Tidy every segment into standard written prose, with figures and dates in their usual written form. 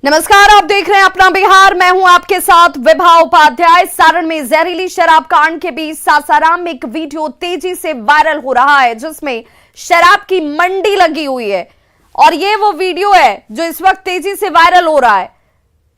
नमस्कार, आप देख रहे हैं अपना बिहार। मैं हूं आपके साथ विभा उपाध्याय। सारण में जहरीली शराब कांड के बीच सासाराम में एक वीडियो तेजी से वायरल हो रहा है जिसमें शराब की मंडी लगी हुई है और ये वो वीडियो है जो इस वक्त तेजी से वायरल हो रहा है।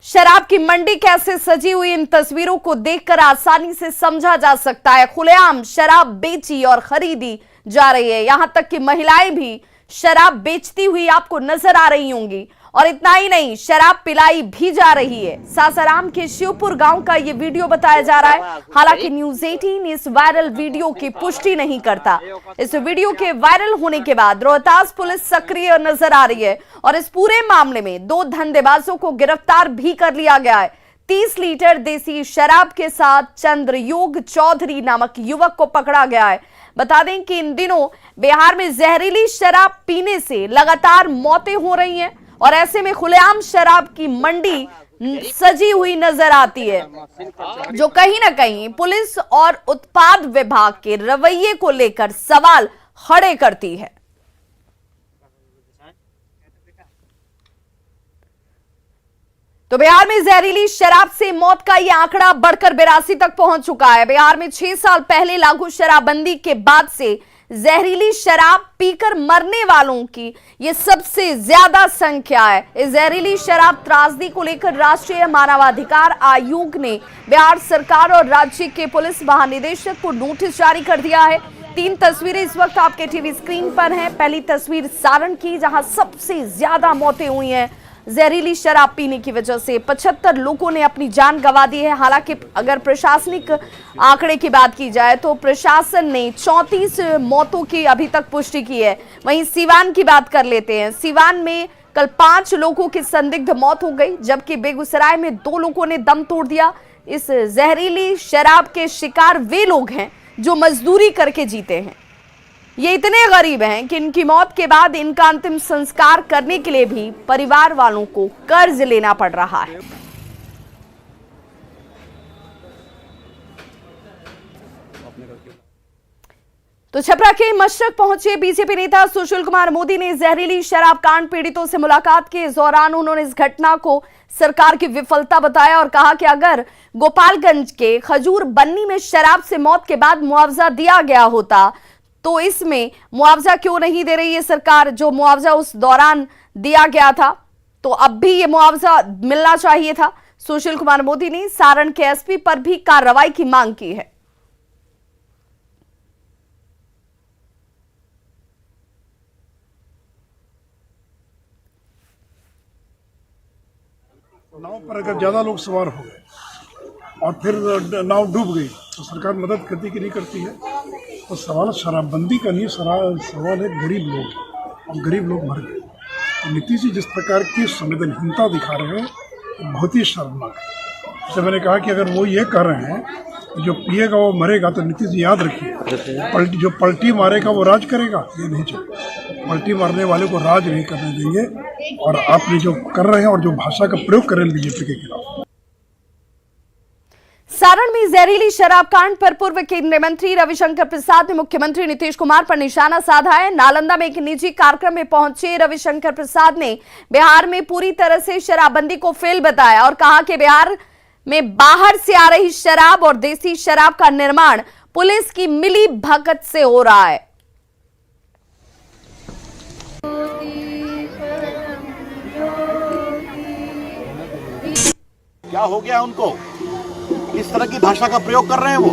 शराब की मंडी कैसे सजी हुई, इन तस्वीरों को देखकर आसानी से समझा जा सकता है। खुलेआम शराब बेची और खरीदी जा रही है, यहां तक कि महिलाएं भी शराब बेचती हुई आपको नजर आ रही होंगी और इतना ही नहीं, शराब पिलाई भी जा रही है। सासाराम के शिवपुर गांव का ये वीडियो बताया जा रहा है। हालांकि न्यूज़ 18 इस वायरल वीडियो की पुष्टि नहीं करता। इस वीडियो के वायरल होने के बाद रोहतास पुलिस सक्रिय नजर आ रही है और इस पूरे मामले में 2 धंधेबाजों को गिरफ्तार भी कर लिया गया है। 30 लीटर देसी शराब के साथ चंद्रयोग चौधरी नामक युवक को पकड़ा गया है। बता दें कि इन दिनों बिहार में जहरीली शराब पीने से लगातार मौतें हो रही हैं और ऐसे में खुलेआम शराब की मंडी सजी हुई नजर आती है, जो कहीं ना कहीं पुलिस और उत्पाद विभाग के रवैये को लेकर सवाल खड़े करती है। तो बिहार में जहरीली शराब से मौत का यह आंकड़ा बढ़कर 82 तक पहुंच चुका है। बिहार में 6 साल पहले लागू शराबबंदी के बाद से जहरीली शराब पीकर मरने वालों की ये सबसे ज्यादा संख्या है। इस जहरीली शराब त्रासदी को लेकर राष्ट्रीय मानवाधिकार आयोग ने बिहार सरकार और राज्य के पुलिस महानिदेशक को नोटिस जारी कर दिया है। 3 तस्वीरें इस वक्त आपके टीवी स्क्रीन पर हैं। पहली तस्वीर सारण की, जहां सबसे ज्यादा मौतें हुई हैं जहरीली शराब पीने की वजह से। 75 लोगों ने अपनी जान गंवा दी है। हालांकि अगर प्रशासनिक आंकड़े की बात की जाए तो प्रशासन ने 34 मौतों की अभी तक पुष्टि की है। वहीं सीवान की बात कर लेते हैं। सीवान में कल 5 लोगों की संदिग्ध मौत हो गई, जबकि बेगूसराय में 2 लोगों ने दम तोड़ दिया। इस जहरीली शराब के शिकार वे लोग हैं जो मजदूरी करके जीते हैं। ये इतने गरीब हैं कि इनकी मौत के बाद इनका अंतिम संस्कार करने के लिए भी परिवार वालों को कर्ज लेना पड़ रहा है। तो छपरा के मशरक पहुंचे बीजेपी नेता सुशील कुमार मोदी ने जहरीली शराब कांड पीड़ितों से मुलाकात के दौरान उन्होंने इस घटना को सरकार की विफलता बताया और कहा कि अगर गोपालगंज के खजूर बन्नी में शराब से मौत के बाद मुआवजा दिया गया होता तो इसमें मुआवजा क्यों नहीं दे रही है सरकार। जो मुआवजा उस दौरान दिया गया था तो अब भी ये मुआवजा मिलना चाहिए था। सुशील कुमार मोदी ने सारण के एसपी पर भी कार्रवाई की मांग की है। नाव पर अगर ज्यादा लोग सवार हो गए और फिर नाव डूब गई तो सरकार मदद करती कि नहीं करती है। तो सवाल शराबबंदी का नहीं, सवाल है गरीब लोग और गरीब लोग मर गए। तो नीतीश जी जिस प्रकार की संवेदनहीनता दिखा रहे हैं तो बहुत ही शर्मनाक है। जैसे मैंने कहा कि अगर वो ये कह रहे हैं कि जो पिएगा वो मरेगा, तो नीतीश जी याद रखिए, जो पलटी मारेगा वो राज करेगा, ये नहीं चलेगा। पलटी मारने वाले को राज नहीं करने देंगे। और आपने जो कर रहे हैं और जो भाषा का प्रयोग कर रहे हैं बीजेपी के खिलाफ। सारण में जहरीली शराब कांड पर पूर्व केंद्रीय मंत्री रविशंकर प्रसाद ने मुख्यमंत्री नीतीश कुमार पर निशाना साधा है। नालंदा में एक निजी कार्यक्रम में पहुंचे रविशंकर प्रसाद ने बिहार में पूरी तरह से शराबबंदी को फेल बताया और कहा कि बिहार में बाहर से आ रही शराब और देसी शराब का निर्माण पुलिस की मिली भगत से हो रहा है। क्या हो गया उनको, किस तरह की भाषा का प्रयोग कर रहे हैं वो।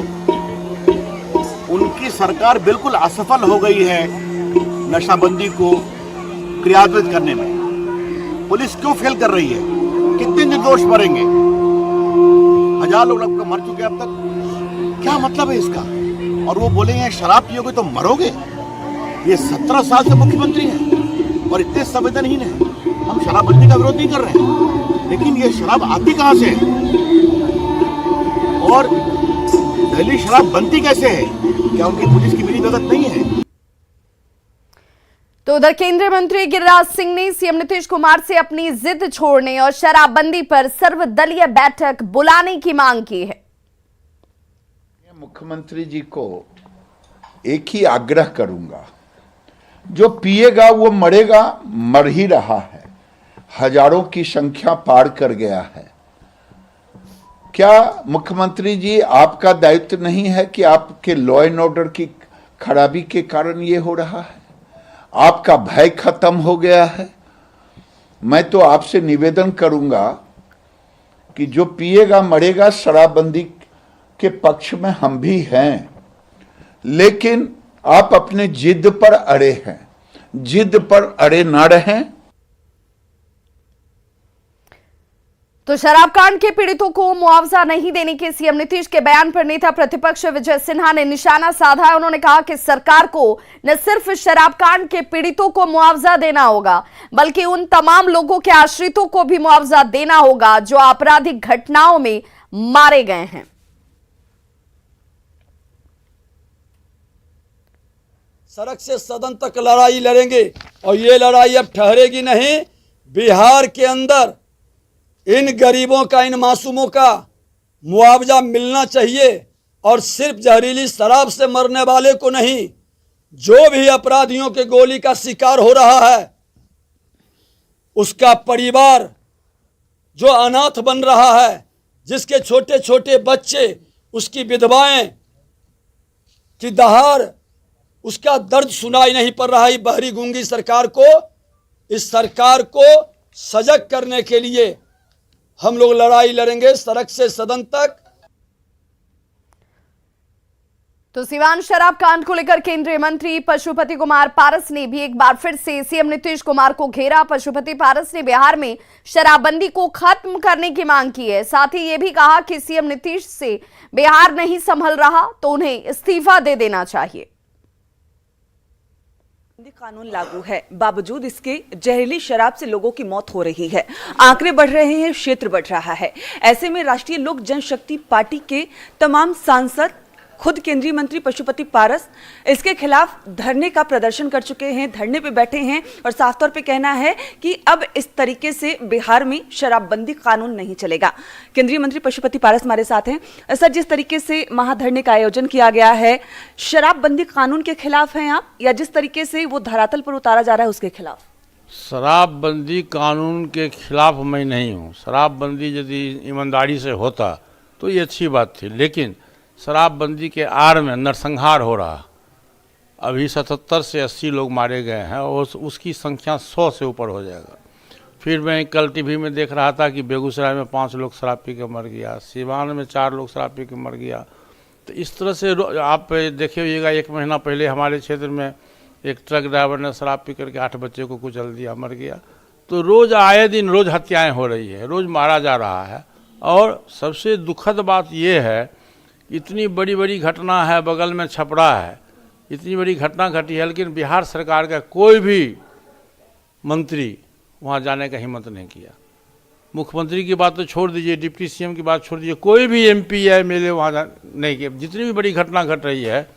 उनकी सरकार बिल्कुल असफल हो गई है नशाबंदी को क्रियान्वित करने में। पुलिस क्यों फेल कर रही है, कितने निर्दोष मरेंगे, 1000 लोग मर चुके अब तक, क्या मतलब है इसका। और वो बोलेंगे शराब पियोगे तो मरोगे। ये 17 साल से मुख्यमंत्री हैं और इतने संवेदनहीन हैं। हम शराबबंदी का विरोध नहीं कर रहे हैं, लेकिन ये शराब आती कहां से है और जहरीली शराब बनती कैसे है, क्या उनकी पुलिस की मिली भगत नहीं है। तो उधर केंद्रीय मंत्री गिरिराज सिंह ने सीएम नीतीश कुमार से अपनी जिद छोड़ने और शराबबंदी पर सर्वदलीय बैठक बुलाने की मांग की है। मुख्यमंत्री जी को एक ही आग्रह करूंगा, जो पिएगा वो मरेगा, मर ही रहा है। हजारों की संख्या पार कर गया है। क्या मुख्यमंत्री जी आपका दायित्व नहीं है कि आपके लॉ एंड ऑर्डर की खराबी के कारण ये हो रहा है? आपका भय खत्म हो गया है? मैं तो आपसे निवेदन करूंगा कि जो पिएगा मरेगा, शराबबंदी के पक्ष में हम भी हैं, लेकिन आप अपने जिद पर अड़े हैं। जिद पर अड़े ना रहें। तो शराब कांड के पीड़ितों को मुआवजा नहीं देने के सीएम नीतीश के बयान पर नेता प्रतिपक्ष विजय सिन्हा ने निशाना साधा है। उन्होंने कहा कि सरकार को न सिर्फ शराब कांड के पीड़ितों को मुआवजा देना होगा, बल्कि उन तमाम लोगों के आश्रितों को भी मुआवजा देना होगा जो आपराधिक घटनाओं में मारे गए हैं। सड़क से सदन तक लड़ाई लड़ेंगे और ये लड़ाई अब ठहरेगी नहीं। बिहार के अंदर इन गरीबों का, इन मासूमों का मुआवजा मिलना चाहिए और सिर्फ जहरीली शराब से मरने वाले को नहीं, जो भी अपराधियों के गोली का शिकार हो रहा है उसका परिवार जो अनाथ बन रहा है, जिसके छोटे छोटे बच्चे, उसकी विधवाएं की दहाड़, उसका दर्द सुनाई नहीं पड़ रहा है। बहरी गूंगी सरकार को, इस सरकार को सजग करने के लिए हम लोग लड़ाई लड़ेंगे सड़क से सदन तक। तो सिवान शराब कांड को लेकर केंद्रीय मंत्री पशुपति कुमार पारस ने भी एक बार फिर से सीएम नीतीश कुमार को घेरा। पशुपति पारस ने बिहार में शराबबंदी को खत्म करने की मांग की है। साथ ही ये भी कहा कि सीएम नीतीश से बिहार नहीं संभल रहा तो उन्हें इस्तीफा दे देना चाहिए। कानून लागू है, बावजूद इसके जहरीली शराब से लोगों की मौत हो रही है, आंकड़े बढ़ रहे हैं, क्षेत्र बढ़ रहा है। ऐसे में राष्ट्रीय लोक जनशक्ति पार्टी के तमाम सांसद, खुद केंद्रीय मंत्री पशुपति पारस इसके खिलाफ धरने का प्रदर्शन कर चुके हैं, धरने पे बैठे हैं और साफ तौर पे कहना है कि अब इस तरीके से बिहार में शराबबंदी कानून नहीं चलेगा। केंद्रीय मंत्री पशुपति पारस हमारे साथ हैं। सर, जिस तरीके से महाधरने का आयोजन किया गया है, शराबबंदी कानून के खिलाफ हैं आप या जिस तरीके से वो धरातल पर उतारा जा रहा है उसके खिलाफ? शराबबंदी कानून के खिलाफ मैं नहीं हूँ। शराबबंदी यदि ईमानदारी से होता तो ये अच्छी बात थी, लेकिन शराबबंदी के आड़ में नरसंहार हो रहा। अभी 77 से 80 लोग मारे गए हैं और उसकी संख्या 100 से ऊपर हो जाएगा। फिर मैं कल टीवी में देख रहा था कि बेगूसराय में 5 लोग शराब पी के मर गया, सिवान में 4 लोग शराब पी के मर गया। तो इस तरह से आप देखे होइएगा, 1 महीना पहले हमारे क्षेत्र में एक ट्रक ड्राइवर ने शराब पी करके 8 बच्चे को कुचल दिया, मर गया। तो रोज़ आए दिन रोज़ हत्याएँ हो रही है, रोज़ मारा जा रहा है। और सबसे दुखद बात यह है, इतनी बड़ी बड़ी घटना है, बगल में छपरा है, इतनी बड़ी घटना घटी है, लेकिन बिहार सरकार का कोई भी मंत्री वहाँ जाने का हिम्मत नहीं किया। मुख्यमंत्री की बात तो छोड़ दीजिए, डिप्टी सीएम की बात छोड़ दीजिए, कोई भी एमपी या एमएलए वहाँ नहीं किया। जितनी भी बड़ी घटना घट रही है,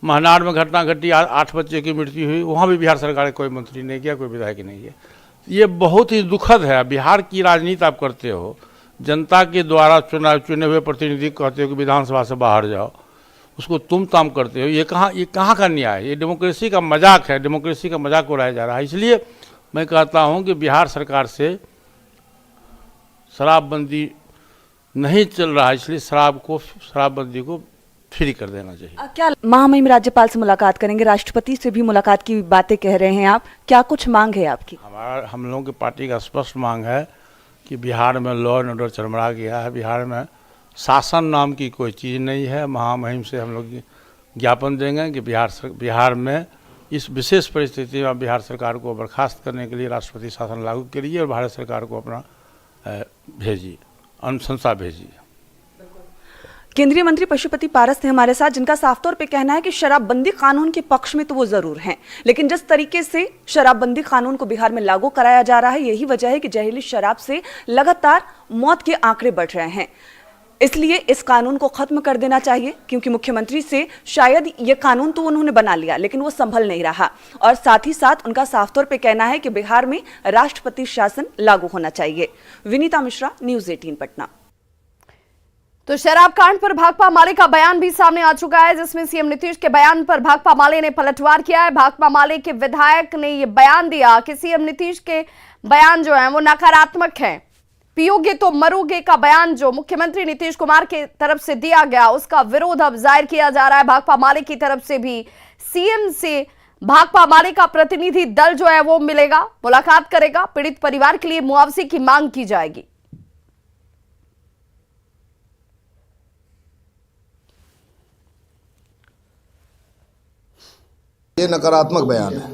महनार में घटना घटी, 8 बच्चे की मृत्यु हुई, वहाँ भी बिहार सरकार का कोई मंत्री नहीं किया, कोई विधायक नहीं किया। ये बहुत ही दुखद है। बिहार की राजनीति आप करते हो, जनता के द्वारा चुने हुए प्रतिनिधि कहते हो कि विधानसभा से बाहर जाओ, उसको तुम ताम करते हो। ये कहाँ का न्याय है? ये डेमोक्रेसी का मजाक है, डेमोक्रेसी का मजाक उड़ाया जा रहा है। इसलिए मैं कहता हूँ कि बिहार सरकार से शराबबंदी नहीं चल रहा है, इसलिए शराबबंदी को फ्री कर देना चाहिए। क्या महामहिम राज्यपाल से मुलाकात करेंगे? राष्ट्रपति से भी मुलाकात की बातें कह रहे हैं आप, क्या कुछ मांग है आपकी? हम लोगों की पार्टी का स्पष्ट मांग है कि बिहार में लॉ एंड ऑर्डर चरमरा गया है, बिहार में शासन नाम की कोई चीज़ नहीं है। महामहिम से हम लोग ज्ञापन देंगे कि बिहार में इस विशेष परिस्थिति में बिहार सरकार को बर्खास्त करने के लिए राष्ट्रपति शासन लागू करिए और भारत सरकार को अपना भेजिए, अनुशंसा भेजिए। केंद्रीय मंत्री पशुपति पारस थे हमारे साथ, जिनका साफ तौर पे कहना है कि शराबबंदी कानून के पक्ष में तो वो जरूर हैं, लेकिन जिस तरीके से शराबबंदी कानून को बिहार में लागू कराया जा रहा है, यही वजह है कि जहरीली शराब से लगातार मौत के आंकड़े बढ़ रहे हैं। इसलिए इस कानून को खत्म कर देना चाहिए, क्योंकि मुख्यमंत्री से शायद ये कानून तो उन्होंने बना लिया लेकिन वो संभल नहीं रहा। और साथ ही साथ उनका साफ तौर पे कहना है कि बिहार में राष्ट्रपति शासन लागू होना चाहिए। विनीता मिश्रा, न्यूज़ 18 पटना। तो शराब कांड पर भाकपा माले का बयान भी सामने आ चुका है, जिसमें सीएम नीतीश के बयान पर भाकपा माले ने पलटवार किया है। भाकपा माले के विधायक ने यह बयान दिया कि सीएम नीतीश के बयान जो है वो नकारात्मक है। पियोगे तो मरोगे का बयान जो मुख्यमंत्री नीतीश कुमार की तरफ से दिया गया, उसका विरोध अब जाहिर किया जा रहा है। भाकपा माले की तरफ से भी सीएम से भाकपा माले का प्रतिनिधि दल जो है वो मिलेगा, मुलाकात करेगा, पीड़ित परिवार के लिए मुआवजे की मांग की जाएगी। ये नकारात्मक बयान है,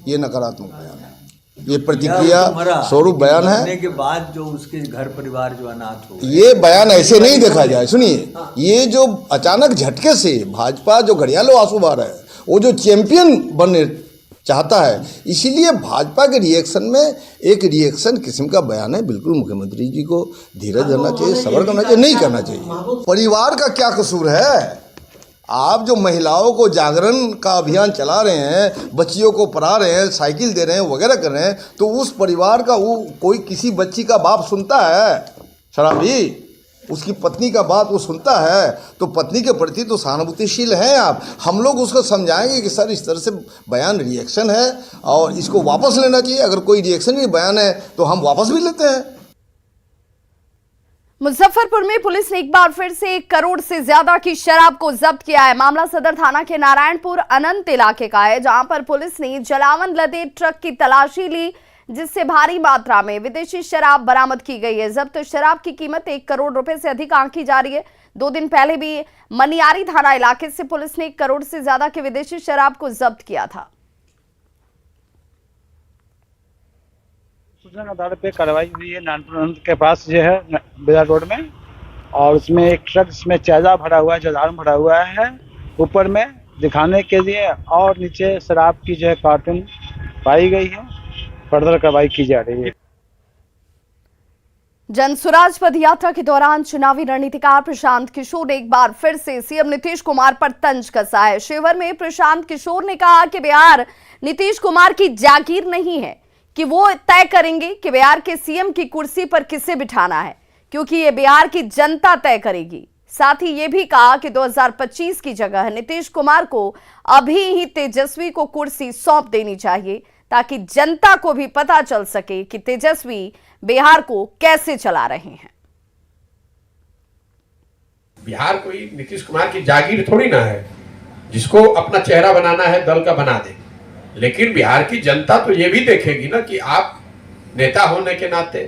ये नकारात्मक बयान है, ये प्रतिक्रिया स्वरूप बयान है। के बाद जो उसके घर परिवार जो अनाथ हो, ये बयान ऐसे नहीं देखा जाए। सुनिए, ये जो अचानक झटके से भाजपा जो घड़ियालो आंसू बहा रहा है, वो जो चैंपियन बनने चाहता है, इसीलिए भाजपा के रिएक्शन में एक रिएक्शन किस्म का बयान है। बिल्कुल मुख्यमंत्री जी को धीरज धरना चाहिए, सब्र करना चाहिए, नहीं करना चाहिए। परिवार का क्या कसूर है? आप जो महिलाओं को जागरण का अभियान चला रहे हैं, बच्चियों को पढ़ा रहे हैं, साइकिल दे रहे हैं, वगैरह कर रहे हैं, तो उस परिवार का वो कोई किसी बच्ची का बाप सुनता है? शराबी उसकी पत्नी का बात वो सुनता है, तो पत्नी के प्रति तो सहानुभूतिशील हैं आप। हम लोग उसको समझाएंगे कि सर इस तरह से बयान रिएक्शन है और इसको वापस लेना चाहिए। अगर कोई रिएक्शन भी बयान है तो हम वापस भी लेते हैं। मुजफ्फरपुर में पुलिस ने एक बार फिर से 1 करोड़ से ज्यादा की शराब को जब्त किया है। मामला सदर थाना के नारायणपुर अनंत इलाके का है, जहां पर पुलिस ने जलावन लदे ट्रक की तलाशी ली, जिससे भारी मात्रा में विदेशी शराब बरामद की गई है। जब्त शराब की कीमत 1 करोड़ रुपए से अधिक आंकी जा रही है। 2 दिन पहले भी मनियारी थाना इलाके से पुलिस ने 1 करोड़ से ज्यादा के विदेशी शराब को जब्त किया था। सूचना के आधार पे कार्रवाई हुई है नानपुर के पास जो है बाजार रोड में, और उसमें एक ट्रक जिसमें चायदा भरा हुआ है, जदारम भरा हुआ है ऊपर में दिखाने के लिए, और नीचे शराब की जो है कार्टन पाई गई है। फर्दर कार्रवाई की जा रही है। जनसुराज पद यात्रा के दौरान चुनावी रणनीतिकार प्रशांत किशोर ने एक बार फिर से सीएम नीतीश कुमार पर तंज कसा है। शिवहर में प्रशांत किशोर ने कहा कि बिहार नीतीश कुमार की जागीर नहीं है कि वो तय करेंगे कि बिहार के सीएम की कुर्सी पर किसे बिठाना है, क्योंकि ये बिहार की जनता तय करेगी। साथ ही ये भी कहा कि 2025 की जगह नीतीश कुमार को अभी ही तेजस्वी को कुर्सी सौंप देनी चाहिए, ताकि जनता को भी पता चल सके कि तेजस्वी बिहार को कैसे चला रहे हैं। बिहार कोई नीतीश कुमार की जागीर थोड़ी ना है, जिसको अपना चेहरा बनाना है दल का बना दे। लेकिन बिहार की जनता तो ये भी देखेगी ना कि आप नेता होने के नाते,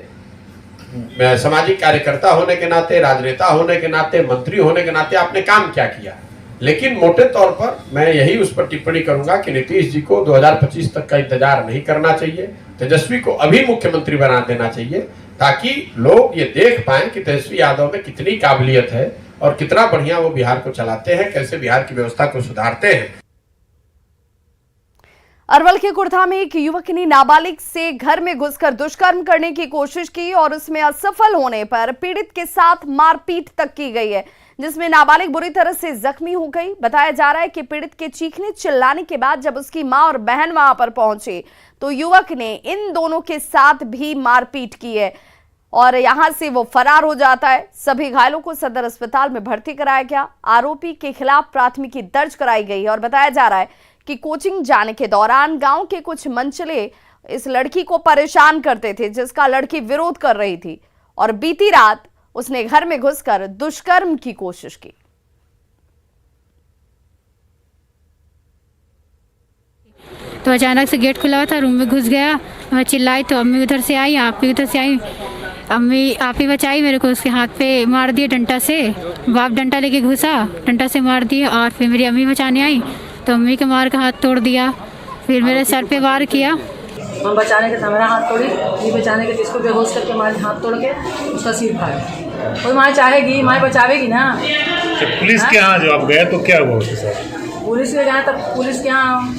सामाजिक कार्यकर्ता होने के नाते, राजनेता होने के नाते, मंत्री होने के नाते आपने काम क्या किया। लेकिन मोटे तौर पर मैं यही उस पर टिप्पणी करूंगा कि नीतीश जी को 2025 तक का इंतजार नहीं करना चाहिए। तेजस्वी को अभी मुख्यमंत्री बना देना चाहिए, ताकि लोग ये देख पाएं कि तेजस्वी यादव में कितनी काबिलियत है और कितना बढ़िया वो बिहार को चलाते हैं, कैसे बिहार की व्यवस्था को सुधारते हैं। अरवल के कुर्था में एक युवक ने नाबालिग से घर में घुसकर दुष्कर्म करने की कोशिश की और उसमें असफल होने पर पीड़ित के साथ मारपीट तक की गई है, जिसमें नाबालिग बुरी तरह से जख्मी हो गई। बताया जा रहा है कि पीड़ित के चीखने चिल्लाने के बाद जब उसकी मां और बहन वहां पर पहुंचे तो युवक ने इन दोनों के साथ भी मारपीट की है और यहां से वो फरार हो जाता है। सभी घायलों को सदर अस्पताल में भर्ती कराया गया। आरोपी के खिलाफ प्राथमिकी दर्ज कराई गई और बताया जा रहा है कि कोचिंग जाने के दौरान गांव के कुछ मंचले इस लड़की को परेशान करते थे, जिसका लड़की विरोध कर रही थी और बीती रात उसने घर में घुसकर दुष्कर्म की कोशिश की। तो अचानक से गेट खुला हुआ था, रूम में घुस गया। मैं चिल्लाई तो अम्मी उधर से आई, आप भी उधर से आई। अम्मी आप ही बचाई मेरे को, उसके हाथ पे मार दिए डंडा से। बाप डंडा लेके घुसा, डंडा से मार दिए और फिर मेरी अम्मी बचाने आई तो अम्मी के मार का हाथ तोड़ दिया, फिर मेरे सर पे वार किया। हम बचाने के मेरा हाथ तोड़ी, ये बचाने के जिसको बेहोश करके हमारे हाथ तोड़ के उसका सिर फाड़ा। कोई माँ चाहेगी, माँ बचावेगी ना। पुलिस के यहाँ जो आप गए तो क्या हुआ उसके साथ? पुलिस के गए तब पुलिस के यहाँ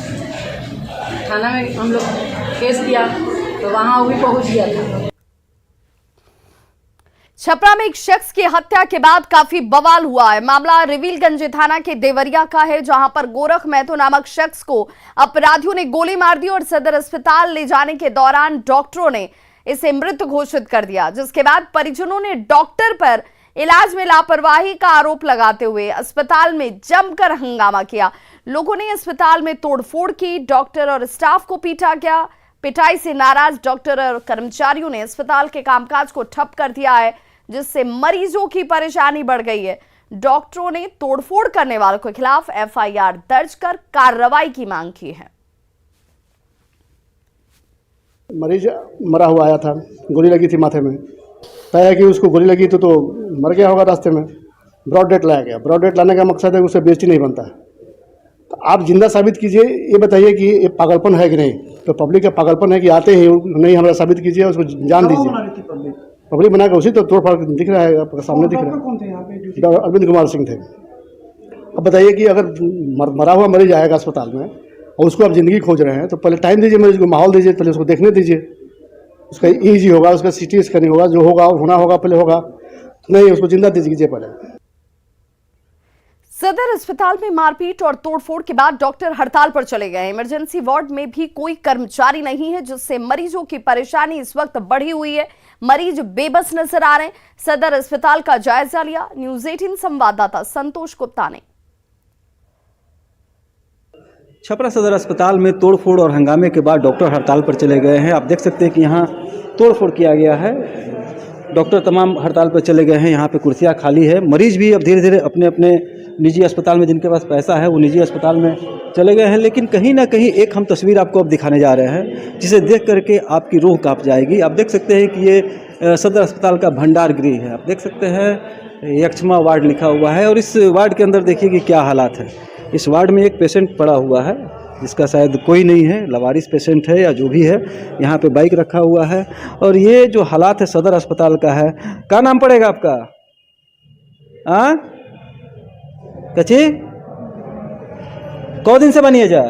थाना में हम लोग केस दिया तो वहाँ वो भी पहुँच गया था। छपरा में एक शख्स की हत्या के बाद काफी बवाल हुआ है। मामला रिवीलगंज थाना के देवरिया का है, जहां पर गोरख महतो नामक शख्स को अपराधियों ने गोली मार दी और सदर अस्पताल ले जाने के दौरान डॉक्टरों ने इसे मृत घोषित कर दिया, जिसके बाद परिजनों ने डॉक्टर पर इलाज में लापरवाही का आरोप लगाते हुए अस्पताल में जमकर हंगामा किया। लोगों ने अस्पताल में तोड़फोड़ की, डॉक्टर और स्टाफ को पीटा गया। पिटाई से नाराज डॉक्टर और कर्मचारियों ने अस्पताल के कामकाज को ठप कर दिया है, जिससे मरीजों की परेशानी बढ़ गई है। डॉक्टरों ने तोड़फोड़ करने वालों के खिलाफ एफआईआर दर्ज कर कार्रवाई की मांग की है। मरीज मरा हुआ आया था, गोली लगी थी माथे में, तय है कि उसको गोली लगी तो मर गया होगा रास्ते में। ब्रॉड डेथ लाया गया। ब्रॉड डेथ लाने का मकसद है उससे बेइज्जती नहीं बनता है। तो आप जिंदा साबित कीजिए, ये बताइए कि ये पागलपन है कि नहीं। तो पब्लिक का पागलपन है कि आते ही नहीं, हमारा साबित कीजिए, उसको जान दीजिए। पब्लिक बना के उसी तो तोड़ फाड़ दिख रहा है, आपके सामने दिख रहा है। अरविंद कुमार सिंह थे। अब बताइए कि अगर मरा हुआ मरीज आएगा अस्पताल में और उसको आप ज़िंदगी खोज रहे हैं, तो पहले टाइम दीजिए, मरीज को माहौल दीजिए, पहले उसको देखने दीजिए। उसका ईजी होगा, उसका सीटी स्कैनिंग होगा, जो होगा होना होगा पहले होगा, नहीं उसको जिंदा दीजिए पहले। सदर अस्पताल में मारपीट और तोड़फोड़ के बाद डॉक्टर हड़ताल पर चले गए। इमरजेंसी वार्ड में भी कोई कर्मचारी नहीं है, जिससे मरीजों की परेशानी इस वक्त बढ़ी हुई है। मरीज बेबस नजर आ रहे हैं। सदर अस्पताल का जायजा लिया न्यूज़ 18 संवाददाता संतोष गुप्ता ने। छपरा सदर अस्पताल में तोड़फोड़ और हंगामे के बाद डॉक्टर हड़ताल पर चले गए हैं। आप देख सकते हैं कि यहाँ तोड़फोड़ किया गया है। डॉक्टर तमाम हड़ताल पर चले गए हैं। यहाँ पे कुर्सियाँ खाली है। मरीज भी अब धीरे धीरे अपने अपने निजी अस्पताल में, जिनके पास पैसा है वो निजी अस्पताल में चले गए हैं। लेकिन कहीं ना कहीं एक हम तस्वीर आपको अब दिखाने जा रहे हैं, जिसे देख करके आपकी रूह कांप जाएगी। आप देख सकते हैं कि ये सदर अस्पताल का भंडार गृह है। आप देख सकते हैं यक्षमा वार्ड लिखा हुआ है, और इस वार्ड के अंदर देखिए कि क्या हालात है। इस वार्ड में एक पेशेंट पड़ा हुआ है, जिसका शायद कोई नहीं है, लवारिस पेशेंट है या जो भी है। यहाँ पे बाइक रखा हुआ है, और ये जो हालात है सदर अस्पताल का है। क्या नाम पड़ेगा आपका? कची कौ दिन से बनिए जा?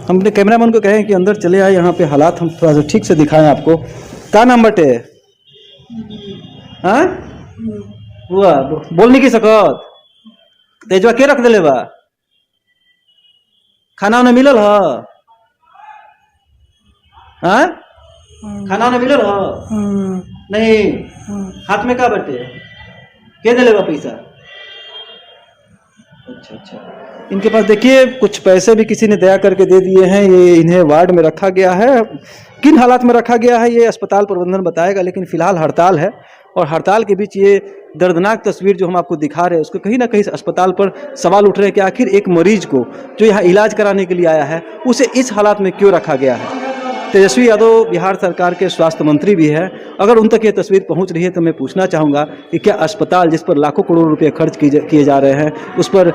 हम अपने कैमरामैन को कहें कि अंदर चले आए, यहाँ पे हालात हम थोड़ा सा ठीक से दिखाएं आपको। क्या नाम बटे? हाँ हुआ बोल नहीं की सकत? तेजवा के रख दिले बा? खाना उन्हें मिलल है? हाँ खाना उन्हें मिलल है? नहीं। हाथ में क्या बटे? के दिले बा पैसा? अच्छा। इनके पास देखिए कुछ पैसे भी किसी ने दया करके दे दिए हैं। ये इन्हें वार्ड में रखा गया है। किन हालात में रखा गया है ये अस्पताल प्रबंधन बताएगा, लेकिन फिलहाल हड़ताल है, और हड़ताल के बीच ये दर्दनाक तस्वीर जो हम आपको दिखा रहे हैं, उसको कहीं ना कहीं अस्पताल पर सवाल उठ रहे हैं कि आखिर एक मरीज को जो यहाँ इलाज कराने के लिए आया है, उसे इस हालात में क्यों रखा गया है। तेजस्वी यादव बिहार सरकार के स्वास्थ्य मंत्री भी है। अगर उन तक ये तस्वीर पहुंच रही है तो मैं पूछना चाहूँगा कि क्या अस्पताल जिस पर लाखों करोड़ रुपए खर्च किए जा रहे हैं, उस पर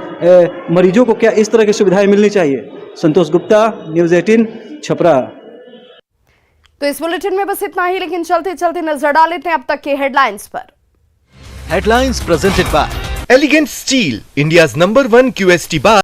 मरीजों को क्या इस तरह की सुविधाएं मिलनी चाहिए? संतोष गुप्ता, न्यूज़ 18 छपरा। तो इस बुलेटिन में बस इतना ही, लेकिन चलते चलते नजर डाल लेते हैं अब तक के हेडलाइंस पर। Headlines presented by Elegant Steel, India's #1 QST bar.